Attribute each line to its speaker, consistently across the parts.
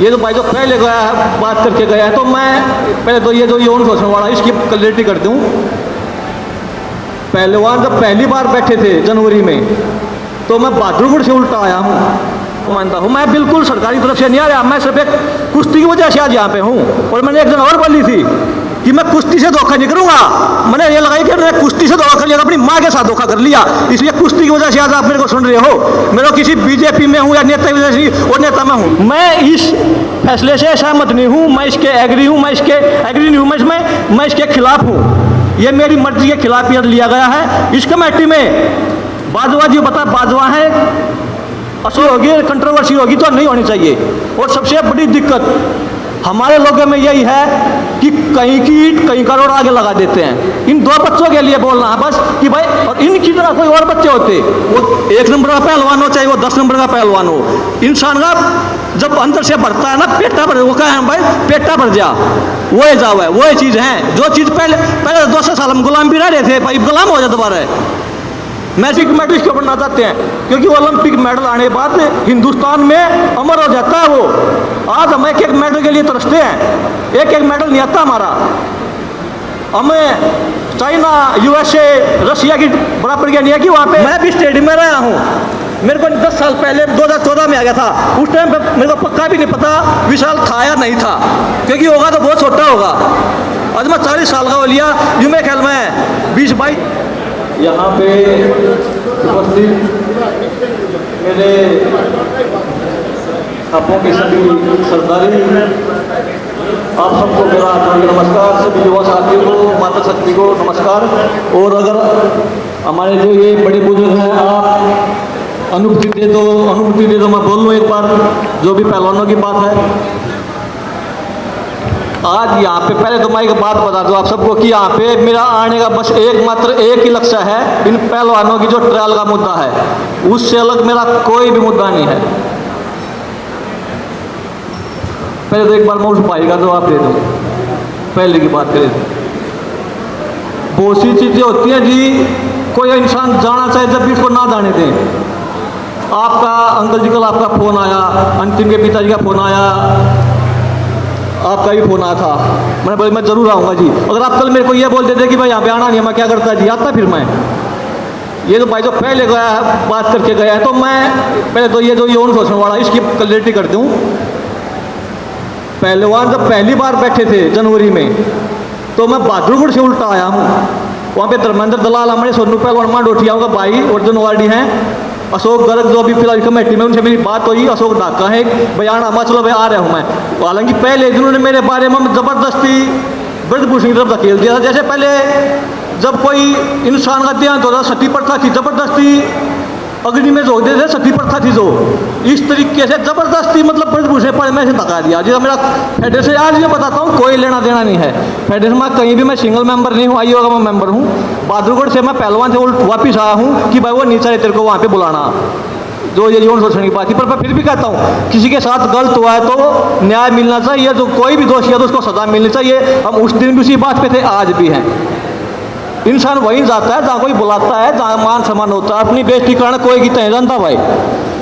Speaker 1: ये तो भाई जो पहले गया है बात करके गया है, तो मैं पहले तो ये जो यौन शोषण वाला इसकी क्लैरिटी कर दूं। पहलवान जब पहली बार बैठे थे जनवरी में, तो मैं बहादुरगढ़ से उल्टा आया हूँ, मानता हूँ। मैं बिल्कुल सरकारी तरफ से नहीं आ रहा, मैं सिर्फ एक कुश्ती की वजह से आज यहाँ पे हूँ। और मैंने एक दिन और बोली थी कि मैं कुश्ती से धोखा नहीं करूंगा। मैंने ये लगाई कि मैंने कुश्ती से धोखा कर लिया, अपनी माँ के साथ धोखा कर लिया, इसलिए कुश्ती की वजह से आज आप मेरे को सुन रहे हो। मेरा किसी बीजेपी में हूँ या नेता की वजह से और नेता में हूँ, मैं इस फैसले से सहमत नहीं हूँ, मैं इसके एग्री हूँ, मैं इसके खिलाफ हूँ। ये मेरी मर्जी के खिलाफ ये लिया गया है। इस कमेटी में बाजवा जी बता बाजवा है, असली होगी, कंट्रोवर्सी होगी तो नहीं होनी चाहिए। और सबसे बड़ी दिक्कत हमारे लोगों में यही है कि कहीं की ईंट कहीं का रोड आगे लगा देते हैं। इन दो बच्चों के लिए बोलना है बस कि भाई, और इनकी तरह कोई और बच्चे होते, वो 1 नंबर का पहलवान हो चाहे वो 10 नंबर का पहलवान हो, इंसान का जब अंदर से भरता है ना पेटा भर, वो कहा है भाई पेटा भर जा, वो है जाओ है, वो ही चीज़ है। जो चीज़ पहले 200 साल हम गुलाम भी रह रहे थे, भाई गुलाम हो जाए दोबारा। मैजिक मेडल इसको बनना चाहते हैं क्योंकि ओलंपिक मेडल आने के बाद हिंदुस्तान में अमर हो जाता है वो। आज हम एक मेडल के लिए तरसते हैं, एक मेडल नहीं आता हमारा। हमें चाइना, यूएसए, रशिया की बराबर क्या नहीं है कि वहाँ पे। मैं भी स्टेडियम में रहा हूँ, मेरे को 10 साल पहले 2014 में आ गया था। उस टाइम पे मेरे को पक्का भी नहीं पता विशाल था या नहीं था, क्योंकि होगा तो बहुत छोटा होगा। आज मैं 40 साल का हो लिया, यूँ में ख्याल में 20-22 यहाँ पे उपस्थित मेरे आपों के सभी सरदारी, आप सबको मेरा आत्मीय नमस्कार। सभी युवा साथियों को, माता शक्ति को नमस्कार। और अगर हमारे जो ये बड़े बुजुर्ग हैं, आप अनुमति दे दो मैं बोल लूँ एक बार, जो भी पहलवानों की बात है। आज यहाँ पे पहले तो मैं एक बात बता दूँ आप सबको कि यहाँ पे मेरा आने का बस मात्र एक ही लक्ष्य है, इन पहलवानों की जो ट्रायल का मुद्दा है, उससे अलग मेरा कोई भी मुद्दा नहीं है। पहले तो एक बार मैं उस भाई का जवाब दे दूँ, पहले की बात करें तो बहुत सी चीज़ें होती हैं जी, कोई इंसान जाना चाहे जब भी उसको ना जाने दें। आपका अंकल जी कल आपका फ़ोन आया, अंतिम के पिताजी का फ़ोन आया, आपका भी फ़ोन आया था, मैंने बोला मैं ज़रूर आऊँगा जी। अगर आप कल मेरे को ये बोल देते कि भाई यहाँ पे आना नहीं है, मैं क्या करता जी, आता फिर मैं। ये तो भाई जो पहले गया है बात करके गया है, तो मैं पहले तो ये जो यौन शोषण वाला इसकी क्लैरिटी कर दूँ। पहलवान जब पहली बार बैठे थे जनवरी में, तो मैं बहादुरगढ़ से उल्टा आया हूँ। वहाँ पे धर्मेंद्र दलाल, हमारे सोनू पहलवान मांडोठियाओं का भाई और जो नवाडी हैं, अशोक गर्ग जो अभी फिलहाल कमेटी में, उनसे मेरी बात हुई। अशोक ढाका है, बयान आमा चलो भाई आ रहा हूँ मैं। हालांकि पहले जिन्होंने मेरे बारे में ज़बरदस्ती ब्रजभूषण की तरफ धकेल दिया था। जैसे पहले जब कोई इंसान का देहांत होता, सती प्रथा थी, ज़बरदस्ती अग्नि में जोड़ देते, सती प्रथा थी जो, इस तरीके से ज़बरदस्ती मतलब ब्रजभूषण पर मैं से धका दिया। जो मेरा फेडरेशन, आज मैं बताता हूँ कोई लेना देना नहीं है फेडरेशन में, कहीं भी मैं सिंगल मेंबर नहीं हूँ, आईओ का मैं मेंबर हूँ। बहादुरगढ़ से मैं पहलवान से वापस आया हूँ कि भाई वो नीचा है, तेरे को वहाँ पे बुलाना, जो ये यौन शोषण की बात थी। पर मैं फिर भी कहता हूँ किसी के साथ गलत हुआ है तो न्याय मिलना चाहिए, जो कोई भी दोषी है तो उसको सजा मिलनी चाहिए। हम उस दिन भी उसी बात पे थे, आज भी हैं। इंसान वहीं जाता है जहाँ कोई बुलाता है, जहाँ मान सम्मान होता है। अपनी बेइज्जती करना कोई की तय जानता भाई,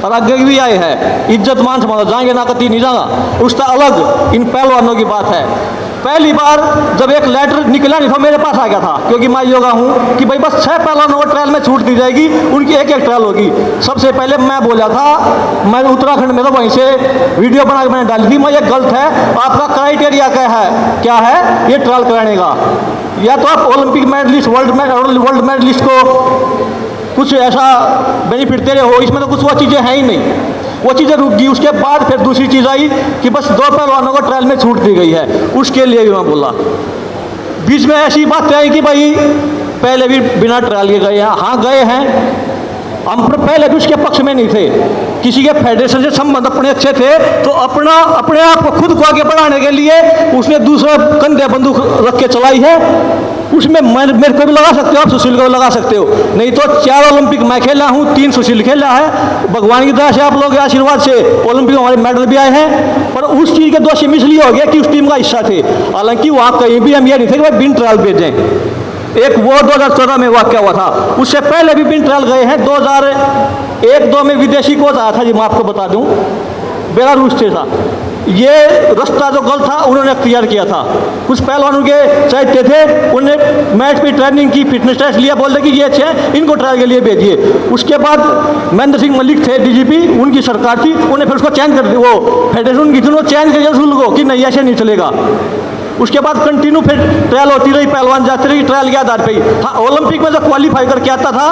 Speaker 1: और आगे भी आए है इज्जत मान सम्मान, जाएंगे ना कभी नहीं जाएगा, उसका अलग। इन पहलवानों की बात है, पहली बार जब एक लेटर निकला नहीं था मेरे पास आ गया था, क्योंकि मैं योगा हूँ कि भाई बस 6 पहलवानों को ट्रायल में छूट दी जाएगी, उनकी एक ट्रायल होगी। सबसे पहले मैं बोला था, मैं उत्तराखंड में था, वहीं से वीडियो बना के मैंने डाली थी। मैं ये गलत है, आपका क्राइटेरिया क्या है ये ट्रायल कराने का, या तो आप ओलंपिक मेडलिस्ट, वर्ल्ड मेडलिस्ट को कुछ ऐसा बेनिफिट दे रहे हो, इसमें तो कुछ वो चीज़ें हैं ही नहीं, वो चीज़ें रुक गई। उसके बाद फिर दूसरी चीज़ आई कि बस 2 पहलवानों को ट्रायल में छूट दी गई है, उसके लिए भी मैं बोला। बीच में ऐसी बातें आई कि भाई पहले भी बिना ट्रायल के गए हैं, हाँ गए हैं, हम पहले भी उसके पक्ष में नहीं थे। किसी के फेडरेशन से संबंध अपने अच्छे थे तो अपने आप को खुद को आगे बढ़ाने के लिए उसने दूसरा कंधे बंदूक रख के चलाई है। उसमें मेरे को भी लगा सकते हो आप, सुशील को भी लगा सकते हो, नहीं तो 4 ओलंपिक मैं खेला हूँ, 3 सुशील खेला है। भगवान की दया से, आप लोगों के आशीर्वाद से ओलंपिक में हमारे मेडल भी आए हैं। पर उस चीज़ के दोषी इसलिए हो गया कि उस टीम का हिस्सा थे, हालांकि वहाँ कहीं भी हम ये नहीं थे कि भाई बिन ट्रायल भेजें। एक वो 2014 में वाक़या हुआ था, उससे पहले भी बिन ट्रायल गए हैं। 2001-2 में विदेशी कोच आया था जी, मैं आपको बता दूं, बेलारूस से था। ये रास्ता जो गलत था उन्होंने क्लियर किया था। कुछ पहलवानों के चाहते थे, उन्होंने मैच पे ट्रेनिंग की, फिटनेस टेस्ट लिया, बोलते कि ये अच्छे हैं, इनको ट्रायल के लिए भेजिए। उसके बाद महेंद्र सिंह मलिक थे डीजीपी, उनकी सरकार थी, उन्हें फिर उसको चेंज कर दिया, वो फेडरेशन की थी, उन्होंने चेंज कर दिया रूल को कि नहीं ऐसे नहीं चलेगा। उसके बाद कंटिन्यू फिर ट्रायल होती रही, पहलवान जाते रही, ट्रायल के आधार पर ही था। ओलंपिक में जो क्वालिफाई करके आता था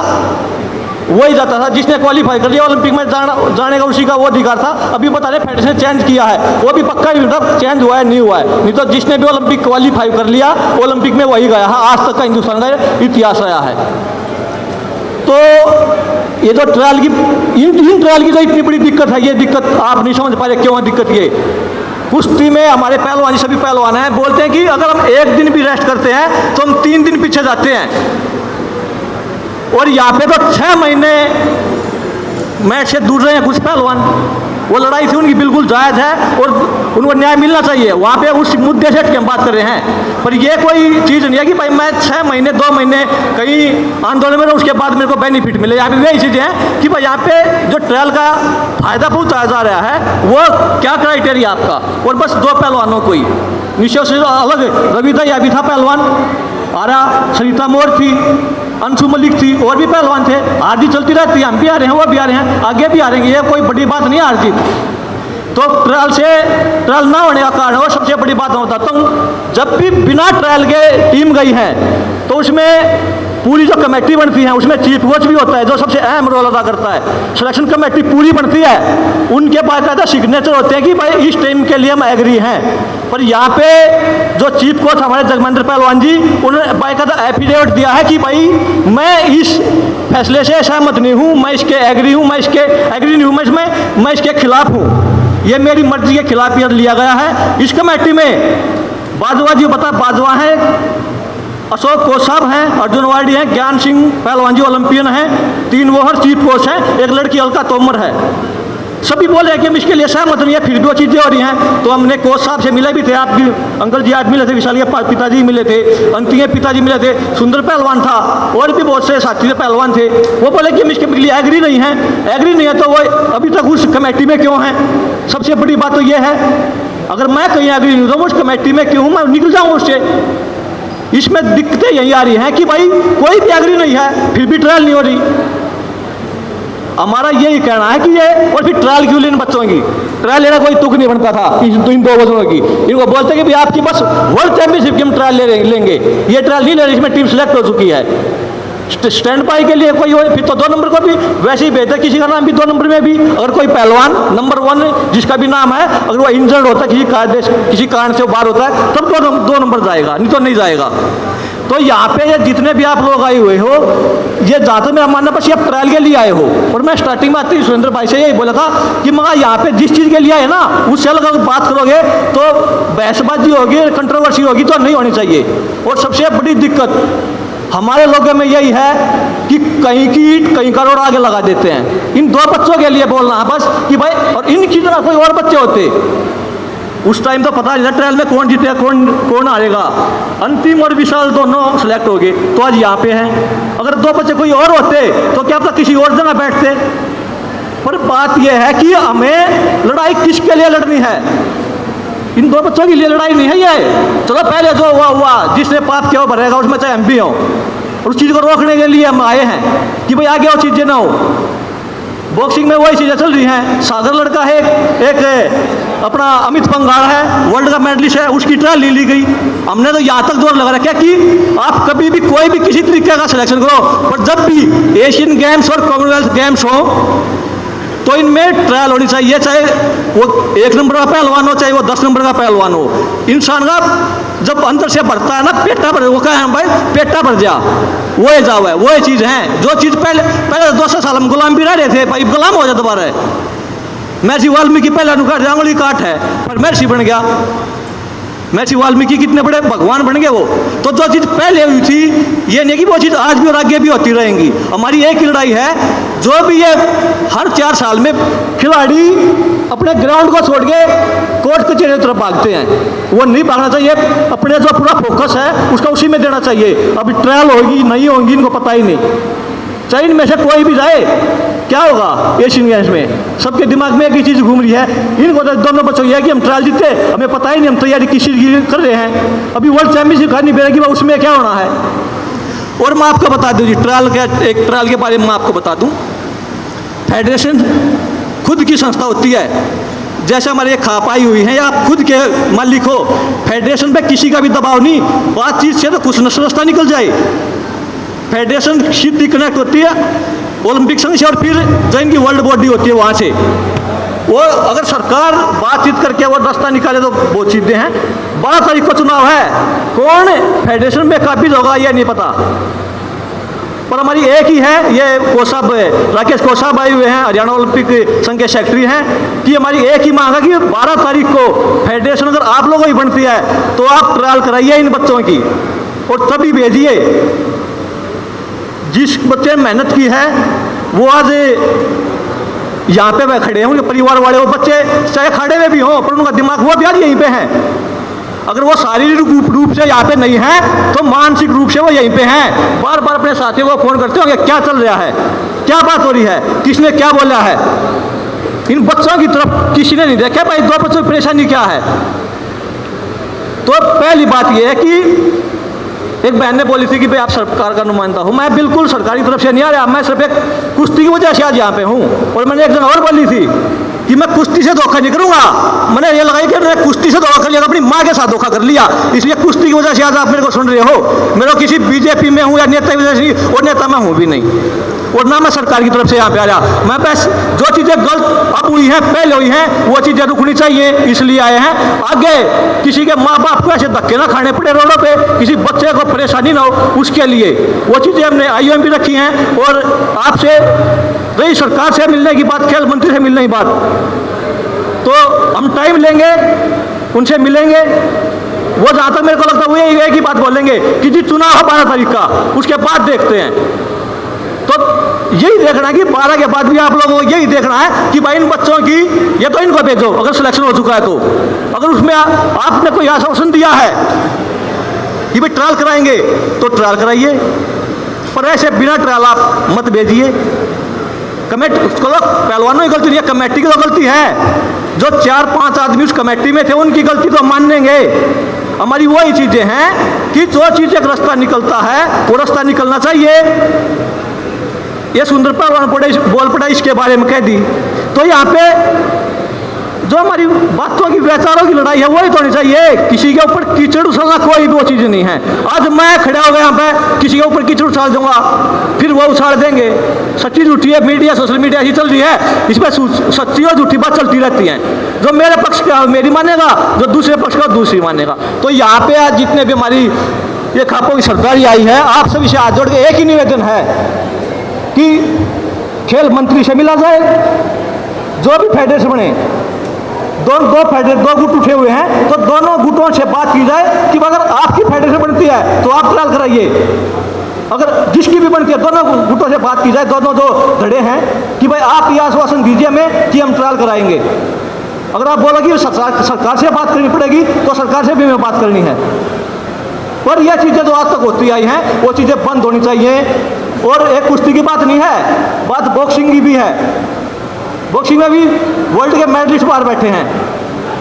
Speaker 1: वही जाता था, जिसने क्वालिफाई कर लिया ओलंपिक में जाने का उसी का वो अधिकार था। अभी बता रहे फेडरेशन ने चेंज किया है, वो भी पक्का नहीं होता चेंज हुआ है नहीं हुआ है, नहीं तो जिसने भी ओलंपिक क्वालिफाई कर लिया ओलंपिक में वही गया है। आज तक का हिंदुस्तान का इतिहास रहा है। तो ये जो ट्रायल की इन ट्रायल की जो इतनी बड़ी दिक्कत है, ये दिक्कत आप नहीं समझ पा रहे क्यों है दिक्कत। ये कुश्ती में हमारे पहलवान, सभी पहलवान हैं, बोलते हैं कि अगर हम एक दिन भी रेस्ट करते हैं तो हम 3 दिन पीछे जाते हैं। और यहाँ पे तो 6 महीने मैच से दूर रहे हैं कुछ पहलवान। वो लड़ाई थी उनकी बिल्कुल जायज़ है और उनको न्याय मिलना चाहिए, वहाँ पे उस मुद्दे से हम बात कर रहे हैं। पर ये कोई चीज़ नहीं है कि भाई मैं 6 महीने 2 महीने कहीं आंदोलन में रहूँ उसके बाद मेरे को बेनिफिट मिले। यहाँ पे वही चीज़ें हैं कि भाई यहाँ पे जो ट्रायल का फ़ायदा पहुँचाया जा रहा है वो क्या क्राइटेरिया आपका। और बस 2 पहलवानों को ही निश्चय से अलग रविदा या भी था पहलवान, आरा सरिता मोर थी, अंशु मलिक थी, और भी पहलवान थे। हार जीत चलती रहती है, हम भी आ रहे हैं, वो भी आ रहे हैं, आगे भी आ रहे हैं, ये कोई बड़ी बात नहीं है हार जीत। तो ट्रायल ना होने का कारण वो सबसे बड़ी बात होता। तो जब भी बिना ट्रायल के टीम गई है तो उसमें पूरी जो कमेटी बनती है उसमें चीफ कोच भी होता है जो सबसे अहम रोल अदा करता है। सिलेक्शन कमेटी पूरी बनती है, उनके बाकायदा सिग्नेचर होते हैं कि भाई इस टीम के लिए हम एग्री हैं। पर यहाँ पे जो चीफ कोच हमारे जगमंदिर पहलवान जी, उन्होंने बाकायदा एफिडेविट दिया है कि भाई मैं इस फैसले से सहमत नहीं हूँ, मैं इसके एग्री हूँ, मैं इसके एग्री नहीं हूँ, मैं इसके खिलाफ हूँ, ये मेरी मर्जी के खिलाफ यह लिया गया है। इस कमेटी में बाजवा जी बाजवा हैं, अशोक कोच साहब हैं, अर्जुन वाडी हैं, ज्ञान सिंह पहलवान जी ओलंपियन हैं, 3 वो हर चीफ कोच हैं, एक लड़की अलका तोमर है। सभी बोल रहे हैं कि हम इसके लिए सहमत नहीं है, फिर भी वो चीज़ें हो रही हैं। तो हमने कोच साहब से मिले भी थे, आप भी अंकल जी आज मिले थे, विशाल के पिताजी मिले थे, अंतिम पिताजी मिले थे, सुंदर पहलवान था, और भी बहुत से साथी पहलवान थे। वो बोले कि हम इसके लिए एग्री नहीं है, एग्री नहीं है तो वो अभी तक उस कमेटी में क्यों है। सबसे बड़ी बात तो ये है, अगर मैं कहीं एग्री नहीं तो उस कमेटी में क्यों, मैं निकल जाऊँ उससे। इसमें दिक्कतें यही आ रही हैं कि भाई कोई भी एग्री नहीं है, फिर भी ट्रायल नहीं हो रही। हमारा यही कहना है कि ये, और फिर ट्रायल क्यों लेने बच्चों की, ट्रायल लेना कोई तुक नहीं बनता था इन 2 वजहों की। इनको बोलते कि भाई आपकी बस वर्ल्ड चैंपियनशिप की हम ट्रायल लेंगे, ये ट्रायल नहीं ले रहे, इसमें टीम सेलेक्ट हो चुकी है। स्टैंड बाई के लिए कोई हो फिर तो 2 नंबर को भी वैसे ही भेजता, किसी का नाम भी 2 नंबर में भी। अगर कोई पहलवान नंबर 1 जिसका भी नाम है, अगर वो इंजर्ड होता है किसी कारण से वो बाहर होता है, तब 2 नंबर जाएगा, नहीं तो नहीं जाएगा। तो यहाँ पे ये जितने भी आप लोग आए हुए हो, ये ज़्यादा मेरा मानना बस आप ट्रायल के लिए आए हो। और मैं स्टार्टिंग में आती सुरेंद्र भाई से यही बोला था कि मगर यहाँ पे जिस चीज़ के लिए आए ना उससे अलग अगर बात करोगे तो बहसबाजी होगी, कंट्रोवर्सी होगी, तो नहीं होनी चाहिए। और सबसे बड़ी दिक्कत हमारे लोगों में यही है कि कहीं की ईंट कहीं का रोड आगे लगा देते हैं। इन 2 बच्चों के लिए बोलना है बस कि भाई, और इनकी जगह कोई और बच्चे होते उस टाइम तो पता नहीं था ट्रायल में कौन जीतेगा कौन हारेगा। अंतिम और विशाल दोनों सेलेक्ट हो गए तो आज यहाँ पे हैं। अगर 2 बच्चे कोई और होते तो क्या पता किसी और जगह बैठते। पर बात यह है कि हमें लड़ाई किसके लिए लड़नी है, इन 2 बच्चों के लिए लड़ाई नहीं है ये। चलो पहले जो हुआ जिसने पाप किया वो भरेगा, उसमें चाहे हम भी हों। और उस चीज़ को रोकने के लिए हम आए हैं कि भाई आगे वो चीज़ें ना हो। बॉक्सिंग में वही चीज़ें चल रही हैं। सागर लड़का है, एक अपना अमित पंगाड़ है, वर्ल्ड का मेडलिस्ट है, उसकी ट्रायल ली गई। हमने तो यहाँ तक जोर लगा रखा कि आप कभी भी कोई भी किसी तरीके का सिलेक्शन करो, पर जब भी एशियन गेम्स और कॉमनवेल्थ गेम्स हो तो इनमें ट्रायल होनी चाहिए, चाहे वो 1 नंबर का पहलवान हो, चाहे वो 10 नंबर का पहलवान हो। इंसान का जब अंदर से भरता है ना, पेटा भर, वो कहा है भाई पेटा भर जा, वो ही जाओ है, वो ही चीज़ है। जो चीज़ पहले 200 साल हम गुलाम भी रह रहे थे, भाई गुलाम हो जाए दोबारा। महर्षि वाल्मीकि पहले अनुकार जांगली काट है, पर महर्षि बन गया। महर्षि वाल्मीकि कितने बड़े भगवान बन गए वो। तो जो चीज़ पहले हुई थी ये नहीं कि वो चीज़ आज भी और आगे भी होती रहेंगी। हमारी एक ही लड़ाई है, जो भी ये हर 4 साल में खिलाड़ी अपने ग्राउंड को छोड़ के कोर्ट कचहरी की तरफ भागते हैं, वो नहीं भागना चाहिए। अपने जो पूरा फोकस है उसका उसी में देना चाहिए। अभी ट्रायल होगी नहीं होगी इनको पता ही नहीं, चाहे इनमें से कोई भी जाए। क्या होगा एशियन गेम्स में? सबके दिमाग में एक ही चीज़ घूम रही है, इनको तो दोनों बच्चों ये है कि हम ट्रायल जीते, हमें पता ही नहीं हम तैयारी किस चीज़ की कर रहे हैं। अभी वर्ल्ड चैंपियनशिप नहीं बेरेगी, उसमें क्या होना है। और मैं आपको बता दूँ जी, एक ट्रायल के बारे में मैं आपको बता दूँ। फेडरेशन खुद की संस्था होती है, जैसे हमारे ये खापाई हुई है, या आप खुद के मालिक हो, फेडरेशन पे किसी का भी दबाव नहीं, बातचीत से तो कुछ रास्ता निकल जाए। फेडरेशन सीधी कनेक्ट होती है ओलंपिक संघ से, और फिर जो इनकी वर्ल्ड बॉडी होती है वहाँ से, वो अगर सरकार बातचीत करके वो रास्ता निकाले तो बहुत चीजें हैं। 12 तारीख को चुनाव है, कौन फेडरेशन में काबिज होगा ये नहीं पता, पर हमारी एक ही है, ये कोसा राकेश कोसा भाई हुए हैं, हरियाणा ओलंपिक संघ के सेक्रेटरी हैं, कि हमारी एक ही मांग है कि 12 तारीख को फेडरेशन अगर आप लोगों की बनती है तो आप ट्रायल कराइए इन बच्चों की, और तभी भेजिए। जिस बच्चे ने मेहनत की है वो आज यहाँ पे वह खड़े हैं, उनके परिवार वाले, वो बच्चे चाहे खड़े में भी हों पर उनका दिमाग वो भी आज यहीं पे है। अगर वो शारीरिक रूप से यहाँ पे नहीं है तो मानसिक रूप से वो यहीं पे हैं। बार बार अपने साथियों को फोन करते होंगे, क्या चल रहा है, क्या बात हो रही है, किसने क्या बोला है। इन बच्चों की तरफ किसी ने नहीं देखा भाई, दो बच्चों की परेशानी क्या है। तो पहली बात यह है कि एक बहन ने बोली थी कि भाई आप सरकार का नुमाइंदा हो, मैं बिल्कुल सरकारी तरफ से नहीं आ रहा, मैं सिर्फ एक कुश्ती की वजह से आज यहाँ पे हूँ। और मैंने एक दिन और बोली थी कि मैं कुश्ती से धोखा नहीं करूंगा, मैंने ये लगाई कि मैंने कुश्ती से धोखा कर लिया, अपनी माँ के साथ धोखा कर लिया, इसलिए कुश्ती की वजह से आज आप मेरे को सुन रहे हो। मेरा किसी बीजेपी में हूँ या नेता की वजह से, और नेता मैं हूँ भी नहीं, और ना मैं सरकार की तरफ से यहाँ पे आ रहा। मैं बस जो चीज़ें गलत अब हुई हैं, पहले हुई हैं, वो चीज़ें रुकनी चाहिए, इसलिए आए हैं। आगे किसी के माँ बाप को ऐसे धक्के ना खाने पड़े रोडों पे, किसी बच्चे को परेशानी ना हो, उसके लिए वो चीज़ें हमने IOM भी रखी हैं। और आपसे रही सरकार से मिलने की बात, खेल मंत्री से मिलने की बात, तो हम टाइम लेंगे, उनसे मिलेंगे। वो जहाँ तक मेरे को लगता है वो एक ही बात बोलेंगे कि जी चुनाव है 12 तारीख का, उसके बाद देखते हैं। तो यही देखना है कि 12 के बाद भी आप लोगों को यही देखना है कि भाई इन बच्चों की, ये तो इनको भेजो अगर सिलेक्शन हो चुका है तो, अगर उसमें आपने कोई आश्वासन दिया है कि भाई ट्रायल कराएंगे तो ट्रायल कराइए, पर ऐसे बिना ट्रायल आप मत भेजिए। कमेटी, उसको पहलवानों की गलती नहीं है, कमेटी की तो गलती है। जो 4-5 आदमी उस कमेटी में थे उनकी गलती तो मान लेंगे। हमारी वही चीजें हैं कि जो चीज एक रास्ता निकलता है वो रास्ता निकलना चाहिए। ये सुंदर पहलवान बोल पड़ा इसके बारे में कह दी, तो यहाँ पे जो हमारी बातों की विचारों की लड़ाई है वही तो होनी चाहिए। किसी के ऊपर कीचड़ उछलना कोई भी वो चीज़ नहीं है। आज मैं खड़ा हो गया यहाँ पे, किसी के ऊपर कीचड़ उछाल दूंगा, फिर वो उछाल देंगे। सच्ची झूठी है, मीडिया सोशल मीडिया ऐसी चल रही है, इसमें सच्ची और झूठी बात चलती रहती है। जो मेरे पक्ष का मेरी मानेगा, जो दूसरे पक्ष का दूसरी मानेगा। तो यहाँ पे आज जितने भी हमारी ये खापों की सरकारी आई है, आप सभी से हाथ जोड़ के एक ही निवेदन है कि खेल मंत्री से मिला जाए, जो भी फेडरेशन बने, दो गुट उठे हुए हैं तो दोनों गुटों से बात की जाए कि अगर आपकी फेडरेशन बनती है तो आप ट्रायल कराइए, अगर जिसकी भी बनती है दोनों गुटों से बात की जाए, दोनों जो धड़े हैं, कि भाई आप ये आश्वासन दीजिए हमें कि हम ट्रायल कराएंगे। अगर आप बोलोगे सरकार से बात करनी पड़ेगी तो सरकार से भी हमें बात करनी है। पर यह चीज़ें जो आज तक होती आई हैं वो चीज़ें बंद होनी चाहिए। और एक कुश्ती की बात नहीं है, बात बॉक्सिंग की भी है। बॉक्सिंग में भी वर्ल्ड के मेडलिस्ट बाहर बैठे हैं,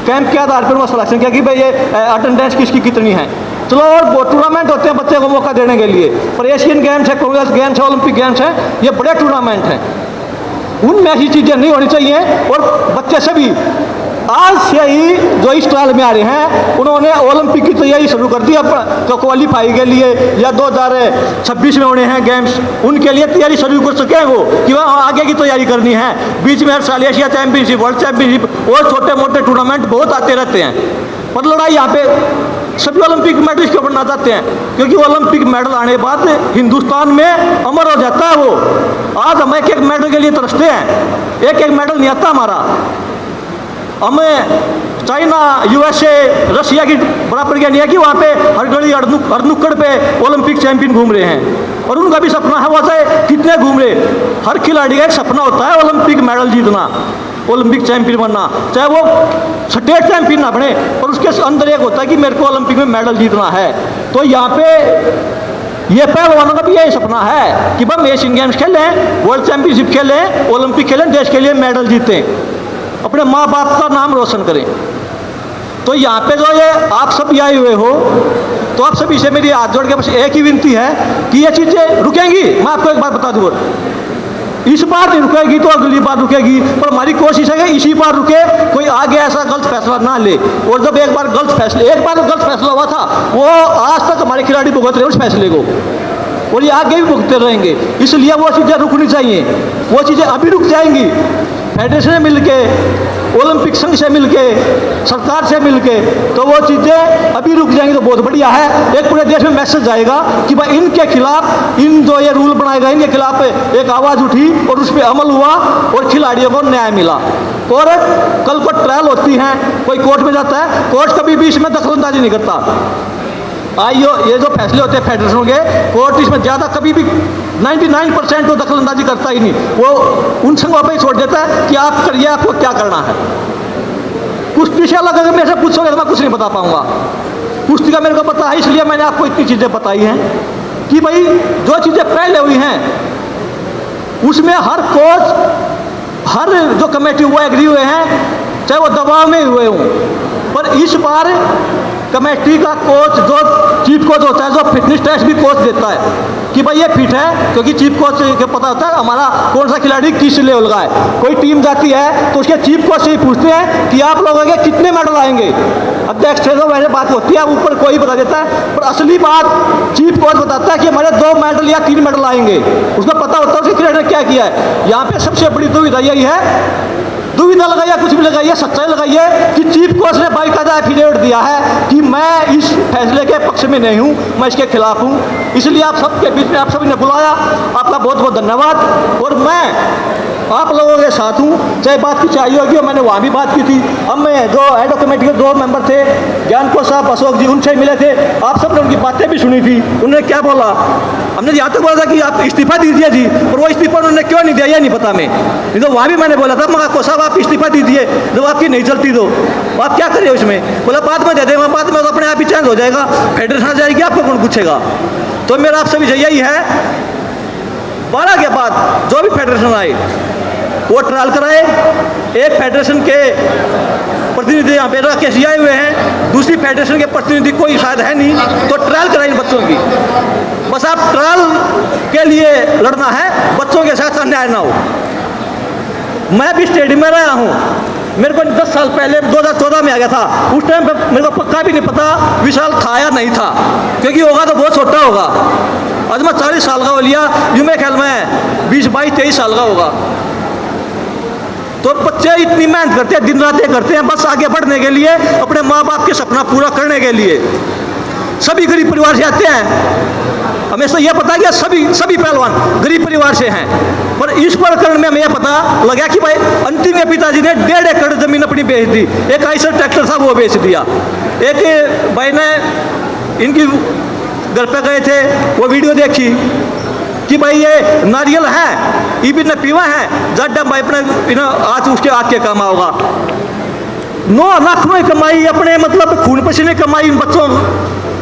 Speaker 1: कैंप के आधार पर वो सिलेक्शन किया कि भाई ये अटेंडेंस किसकी कितनी है। चलो, और टूर्नामेंट होते हैं बच्चे को मौका देने के लिए, पर एशियन गेम्स है, कॉमनवेल्थ गेम्स है, ओलंपिक गेम्स है, ये बड़े टूर्नामेंट हैं, उनमें ऐसी चीज़ें नहीं होनी चाहिए। और बच्चे सभी आज से ही जो इस ट्रायल में आ रहे हैं उन्होंने ओलंपिक की तैयारी शुरू कर दी। अब तो क्वालिफाई के लिए या 2026 में होने हैं गेम्स, उनके लिए तैयारी शुरू कर सके वो कि वह आगे की तैयारी करनी है। बीच में हर साल एशिया चैंपियनशिप, वर्ल्ड चैंपियनशिप और छोटे मोटे टूर्नामेंट बहुत आते रहते हैं, पर लड़ाई यहाँ पे सभी ओलंपिक मेडलिस्ट के ऊपर ना जाते हैं, क्योंकि ओलंपिक मेडल आने के बाद हिंदुस्तान में अमर हो जाता है वो। आज हम एक एक मेडल के लिए तरसते हैं, एक एक मेडल नहीं आता हमारा। हमें चाइना, USA, रशिया की बराबर क्या नहीं है कि वहाँ पे हर घड़ी हर नुक्कड़ पे ओलंपिक चैंपियन घूम रहे हैं, और उनका भी सपना है, वो चाहे कितने घूम रहे। हर खिलाड़ी का एक सपना होता है ओलंपिक मेडल जीतना, ओलंपिक चैंपियन बनना, चाहे वो स्टेट चैंपियन ना बने, और उसके अंदर एक होता है कि मेरे को ओलंपिक में मेडल जीतना है। तो यहाँ पे ये पहलवानों का भी यही सपना है कि हम एशियन गेम्स खेलें, वर्ल्ड चैंपियनशिप खेलें, ओलंपिक खेलें, देश के लिए मेडल जीतें, अपने माँ बाप का नाम रोशन करें। तो यहाँ पे जो ये आप सब आए हुए हो, तो आप सभी से मेरी हाथ जोड़ के बस एक ही विनती है कि ये चीज़ें रुकेंगी। मैं आपको एक बात बता दूँ, इस बार नहीं रुकेगी तो अगली बार रुकेगी, पर हमारी कोशिश है कि इसी बार रुके, कोई आगे ऐसा गलत फैसला ना ले। और जब एक बार गलत फैसला हुआ था, वो आज तक हमारे खिलाड़ी भुगत रहे उस फैसले को, और ये आगे भी भुगतते रहेंगे। इसलिए वो चीज़ें रुकनी चाहिए, वो चीज़ें अभी रुक जाएंगी। फेडरेशन से मिलके, ओलंपिक संघ से मिलके, सरकार से मिलके, तो वो चीज़ें अभी रुक जाएंगी तो बहुत बढ़िया है। एक पूरे देश में मैसेज आएगा कि भाई इनके खिलाफ, इन जो ये रूल बनाए गए इनके खिलाफ एक आवाज़ उठी और उस पर अमल हुआ और खिलाड़ियों को न्याय मिला। और कल को ट्रायल होती हैं, कोई कोर्ट में जाता है, कोर्ट कभी भी इसमें दखलंदाजी नहीं करता। आइयो, ये जो फैसले होते हैं फेडरेशन के, कोर्ट इसमें ज़्यादा कभी भी 99% तो दखलंदाजी करता ही नहीं। वो उन संघों पर ही छोड़ देता है कि आप करिए, आपको क्या करना है। कुश्ती से अलग अगर मेरे से पूछोगे तो मैं कुछ नहीं बता पाऊंगा। कुश्ती का मेरे को पता है, इसलिए मैंने आपको इतनी चीज़ें बताई हैं कि भाई जो चीज़ें पहले हुई हैं उसमें हर कोच, हर जो कमेटी हुआ एग्री हुए हैं, चाहे वो दबाव में हुए हों। पर इस बार कमेटी का कोच, जो चीफ कोच होता है, जो फिटनेस टेस्ट भी कोच देता है कि भाई ये फिट है, क्योंकि चीफ कोच को पता होता है हमारा कौन सा खिलाड़ी किस लेवल का है। कोई टीम जाती है तो उसके चीफ कोच से ही पूछते हैं कि आप लोगों के कितने मेडल आएंगे। अध्यक्ष से तो वैसे बात होती है, ऊपर कोई बता देता है, पर असली बात चीफ कोच बताता है कि हमारे 2 मेडल या 3 मेडल आएंगे। उसको पता होता है उसके खिलाड़ी ने क्या किया है। यहाँ पे सबसे बड़ी दुविधा यही है, दुविधा लगाइए, कुछ भी लगाइए, सच्चाई लगाइए कि चीफ कोच ने बाकायदा एफिडेविट दिया है कि मैं इस फैसले के पक्ष में नहीं हूँ, मैं इसके खिलाफ हूँ। इसलिए आप सबके बीच में आप सभी ने बुलाया, आपका बहुत बहुत धन्यवाद। और मैं आप लोगों के साथ हूँ, चाहे बात की चाहिए होगी, मैंने वहाँ भी बात की थी। अब मैं जो हेड ऑफ कमेटी के 2 मेंबर थे, ज्ञानपुर साहब, अशोक जी, उनसे मिले थे। आप सब ने उनकी बातें भी सुनी थी। उन्होंने क्या बोला, हमने यहाँ तक बोला था कि आप इस्तीफा दीजिए जी, और वो इस्तीफा उन्होंने क्यों नहीं दिया ये नहीं पता मैं। नहीं तो वहाँ भी मैंने बोला था, मगर साहब आप इस्तीफा दीजिए, जब आपकी नहीं चलती तो आप क्या करिए उसमें। बोला बाद में दे देंगे, बाद में तो अपने आप ही चेंज हो जाएगा, फेडरेशन आ जाएगी, आपको कौन पूछेगा। तो मेरा आप सभी से यही है, 12 के बाद जो भी फेडरेशन आए वो ट्रायल कराए। एक फेडरेशन के प्रतिनिधि यहाँ पे राकेश जी आए हुए हैं, दूसरी फेडरेशन के प्रतिनिधि कोई शायद है नहीं, तो ट्रायल कराए इन बच्चों की। बस आप ट्रायल के लिए लड़ना है, बच्चों के साथ अन्याय ना हो। मैं भी स्टेडियम में रहा हूँ, मेरे को 10 साल पहले 2014 में आ गया था। उस टाइम पे मेरे को पक्का भी नहीं पता विशाल था या नहीं था, क्योंकि होगा तो बहुत छोटा होगा। आज मैं 40 साल का हो लिया, यूँ मेरे ख्याल में 20, 22, 23 साल का होगा। तो बच्चे इतनी मेहनत करते हैं, दिन रात करते हैं, बस आगे बढ़ने के लिए, अपने माँ बाप के सपना पूरा करने के लिए। सभी गरीब परिवार से आते हैं, हमें तो यह पता है कि सभी पहलवान गरीब परिवार से हैं। पर इस प्रकरण में हमें यह पता लगा कि भाई अंतिम में पिताजी ने 1.5 एकड़ जमीन अपनी बेच दी, एक आइसर ट्रैक्टर था वो बेच दिया। एक भाई ने इनकी घर पे गए थे, वो वीडियो देखी कि भाई ये नारियल है, ये भी न पीवा है, जब भाई अपने आज उसके आग के काम होगा। 9 लाख में कमाई, अपने मतलब खून पसीने कमाई इन बच्चों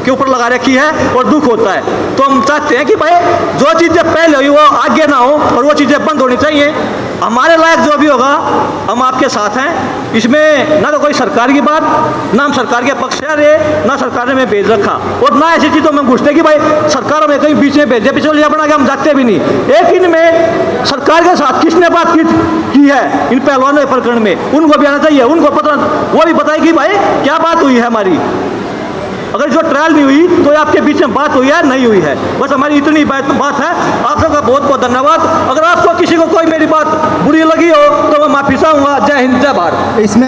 Speaker 1: के ऊपर लगा रखी है, और दुख होता है। तो हम चाहते हैं कि भाई जो चीज़ें पहले हुई वो आगे ना हो, और वो चीज़ें बंद होनी चाहिए। हमारे लायक जो भी होगा हम आपके साथ हैं। इसमें ना तो कोई सरकार की बात, ना हम सरकार के पक्ष से रहे, ना सरकार ने हमें भेज रखा, और ना ऐसी चीज़ों में घुसते कि भाई सरकार हमें कहीं बीच में भेजे, पिछले बना के हम जाते भी नहीं। एक इनमें सरकार के साथ किसने बात की है इन पहलवानों के प्रकरण में, उनको भी आना चाहिए, उनको पता, वो भी बताए कि भाई क्या बात हुई है हमारी। अगर जो ट्रायल नहीं हुई तो आपके बीच में बात हुई है नहीं हुई है, बस हमारी इतनी बात है। आप सबका बहुत बहुत धन्यवाद। अगर आपको किसी को कोई मेरी बात बुरी लगी हो तो मैं माफ़ी चाहूँगा। जय हिंद, जय भारत। इसमें